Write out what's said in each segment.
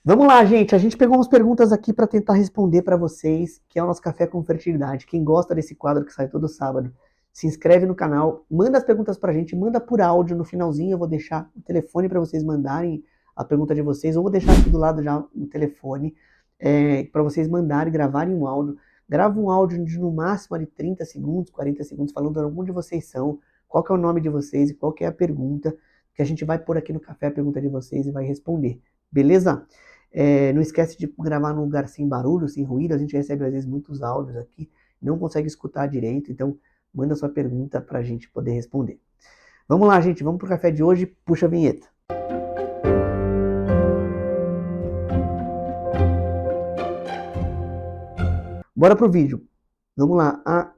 Vamos lá, gente. A gente pegou umas perguntas aqui para tentar responder para vocês, que é o nosso Café com Fertilidade. Quem gosta desse quadro que sai todo sábado, se inscreve no canal, manda as perguntas para a gente, manda por áudio no finalzinho. Eu vou deixar o telefone para vocês mandarem a pergunta de vocês, ou vou deixar aqui do lado já o telefone para vocês mandarem, gravarem um áudio. Grava um áudio de no máximo de 30 segundos, 40 segundos, falando de onde vocês são, qual que é o nome de vocês e qual que é a pergunta, que a gente vai pôr aqui no café a pergunta de vocês e vai responder. Beleza? Não esquece de gravar num lugar sem barulho, sem ruído. A gente recebe às vezes muitos áudios aqui, não consegue escutar direito, então manda sua pergunta para a gente poder responder. Vamos lá, gente, vamos pro café de hoje. Puxa a vinheta. Bora pro vídeo. Vamos lá. A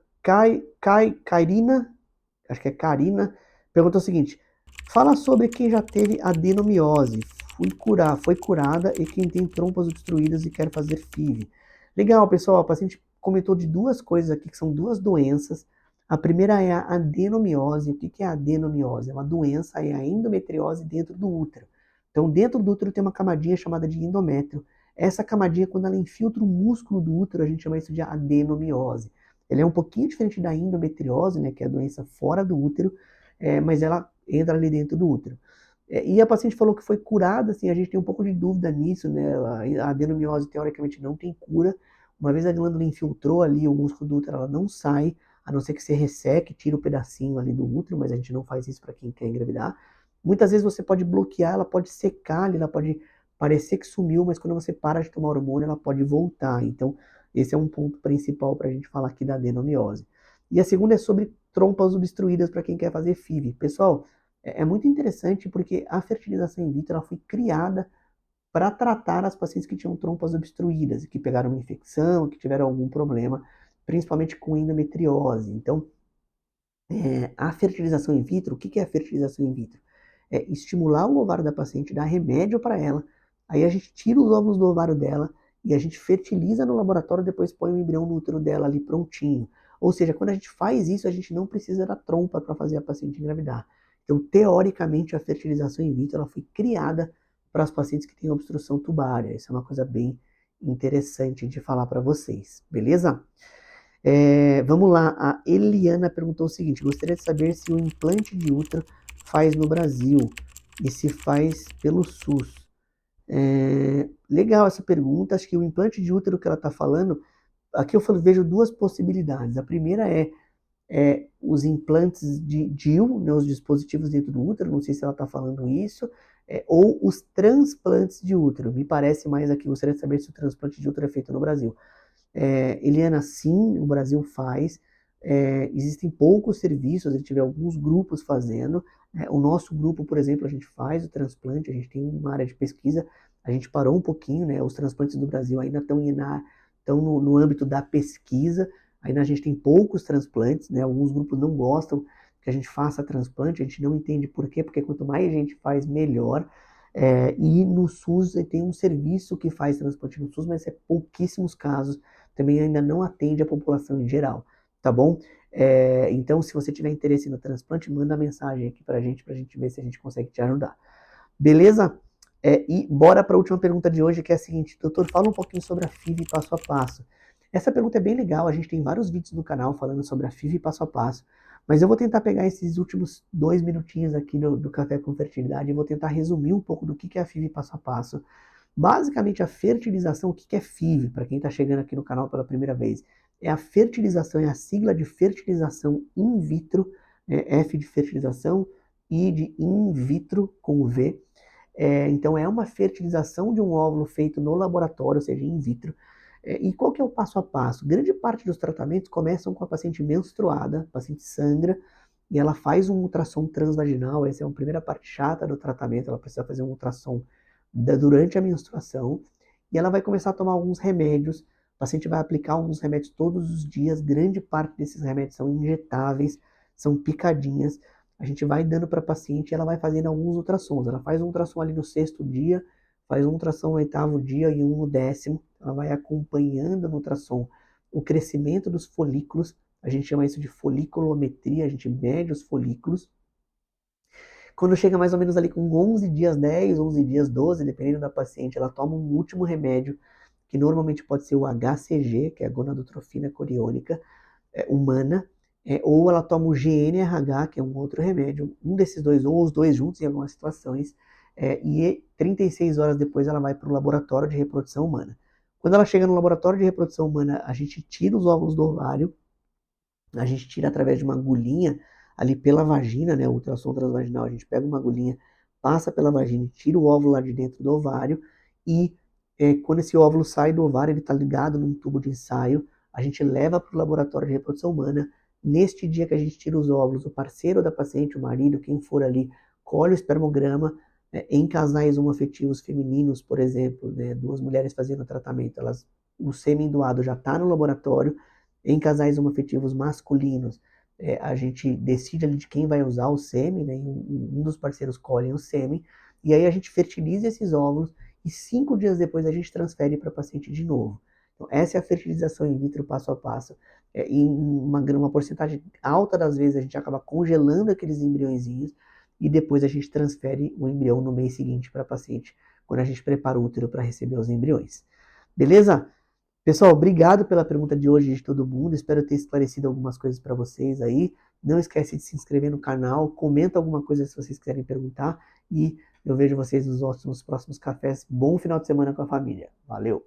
Kairina, acho que é Karina, perguntou o seguinte: fala sobre quem já teve adenomiose, foi curada e quem tem trompas obstruídas e quer fazer FIV. Legal, pessoal, a paciente comentou de duas coisas aqui, que são duas doenças. A primeira é a adenomiose. O que é a adenomiose? É uma doença, é a endometriose dentro do útero. Então, dentro do útero tem uma camadinha chamada de endométrio. Essa camadinha, quando ela infiltra o músculo do útero, a gente chama isso de adenomiose. Ela é um pouquinho diferente da endometriose, né, que é a doença fora do útero, mas ela entra ali dentro do útero. E a paciente falou que foi curada, assim, a gente tem um pouco de dúvida nisso, né? A adenomiose teoricamente não tem cura. Uma vez a glândula infiltrou ali o músculo do útero, ela não sai, a não ser que você resseque, tira o pedacinho ali do útero, mas a gente não faz isso para quem quer engravidar. Muitas vezes você pode bloquear, ela pode secar, ela pode parecer que sumiu, mas quando você para de tomar hormônio, ela pode voltar. Então, esse é um ponto principal para a gente falar aqui da adenomiose. E a segunda é sobre trompas obstruídas para quem quer fazer FIV. Pessoal, é muito interessante porque a fertilização in vitro ela foi criada para tratar as pacientes que tinham trompas obstruídas, que pegaram uma infecção, que tiveram algum problema, principalmente com endometriose. Então, a fertilização in vitro, o que é a fertilização in vitro? É estimular o ovário da paciente, dar remédio para ela, aí a gente tira os óvulos do ovário dela e a gente fertiliza no laboratório, depois põe o embrião no útero dela ali prontinho. Ou seja, quando a gente faz isso, a gente não precisa da trompa para fazer a paciente engravidar. Então, teoricamente, a fertilização in vitro ela foi criada para as pacientes que têm obstrução tubária. Isso é uma coisa bem interessante de falar para vocês, beleza? Vamos lá, a Eliana perguntou o seguinte: gostaria de saber se o implante de útero faz no Brasil e se faz pelo SUS. Legal essa pergunta. Acho que o implante de útero que ela está falando, aqui eu vejo duas possibilidades. A primeira é os implantes de DIU, né, os dispositivos dentro do útero, não sei se ela está falando isso, ou os transplantes de útero. Me parece mais aqui, gostaria de saber se o transplante de útero é feito no Brasil. Eliana, sim, o Brasil faz. Existem poucos serviços, a gente vê alguns grupos fazendo. O nosso grupo, por exemplo, a gente faz o transplante, a gente tem uma área de pesquisa, a gente parou um pouquinho, né? Os transplantes do Brasil ainda estão no âmbito da pesquisa, ainda a gente tem poucos transplantes, né? Alguns grupos não gostam que a gente faça transplante, a gente não entende por quê, porque quanto mais gente faz, melhor. E no SUS tem um serviço que faz transplante no SUS, mas é pouquíssimos casos, também ainda não atende a população em geral, tá bom? Então, se você tiver interesse no transplante, manda mensagem aqui pra gente ver se a gente consegue te ajudar. Beleza? E bora para a última pergunta de hoje, que é a seguinte: doutor, fala um pouquinho sobre a FIV passo a passo. Essa pergunta é bem legal, a gente tem vários vídeos no canal falando sobre a FIV passo a passo, mas eu vou tentar pegar esses últimos 2 minutinhos aqui do Café com Fertilidade e vou tentar resumir um pouco do que é a FIV passo a passo. Basicamente, a fertilização, o que é FIV, para quem está chegando aqui no canal pela primeira vez? É a fertilização, é a sigla de fertilização in vitro, F de fertilização, I de in vitro, com V. Então, é uma fertilização de um óvulo feito no laboratório, ou seja, in vitro. E qual que é o passo a passo? Grande parte dos tratamentos começam com a paciente menstruada, a paciente sangra, e ela faz um ultrassom transvaginal, essa é a primeira parte chata do tratamento, ela precisa fazer um ultrassom durante a menstruação, e ela vai começar a tomar alguns remédios, o paciente vai aplicar alguns remédios todos os dias, grande parte desses remédios são injetáveis, são picadinhas, a gente vai dando para a paciente e ela vai fazendo alguns ultrassons, ela faz um ultrassom ali no 6º dia, faz um ultrassom no 8º dia e um no 10º, ela vai acompanhando no ultrassom o crescimento dos folículos, a gente chama isso de foliculometria, a gente mede os folículos. Quando chega mais ou menos ali com 11 dias 10, 11 dias 12, dependendo da paciente, ela toma um último remédio, que normalmente pode ser o HCG, que é a gonadotrofina choriônica humana, ou ela toma o GNRH, que é um outro remédio, um desses dois, ou os dois juntos em algumas situações, e 36 horas depois ela vai para o laboratório de reprodução humana. Quando ela chega no laboratório de reprodução humana, a gente tira os óvulos do ovário, a gente tira através de uma agulhinha ali pela vagina, né, o ultrassom transvaginal, a gente pega uma agulhinha, passa pela vagina, tira o óvulo lá de dentro do ovário e quando esse óvulo sai do ovário, ele está ligado num tubo de ensaio, a gente leva para o laboratório de reprodução humana. Neste dia que a gente tira os óvulos, o parceiro da paciente, o marido, quem for ali, colhe o espermograma. Em casais homoafetivos femininos, por exemplo, né, duas mulheres fazendo tratamento, o sêmen doado já está no laboratório. Em casais homoafetivos masculinos, a gente decide ali de quem vai usar o sêmen, né? Um dos parceiros colhe o sêmen, e aí a gente fertiliza esses óvulos e 5 dias depois a gente transfere para a paciente de novo. Então, essa é a fertilização in vitro passo a passo. Em uma porcentagem alta das vezes a gente acaba congelando aqueles embriõezinhos e depois a gente transfere o embrião no mês seguinte para a paciente, quando a gente prepara o útero para receber os embriões. Beleza? Pessoal, obrigado pela pergunta de hoje de todo mundo. Espero ter esclarecido algumas coisas para vocês aí. Não esquece de se inscrever no canal, comenta alguma coisa se vocês quiserem perguntar e eu vejo vocês nos próximos cafés. Bom final de semana com a família. Valeu!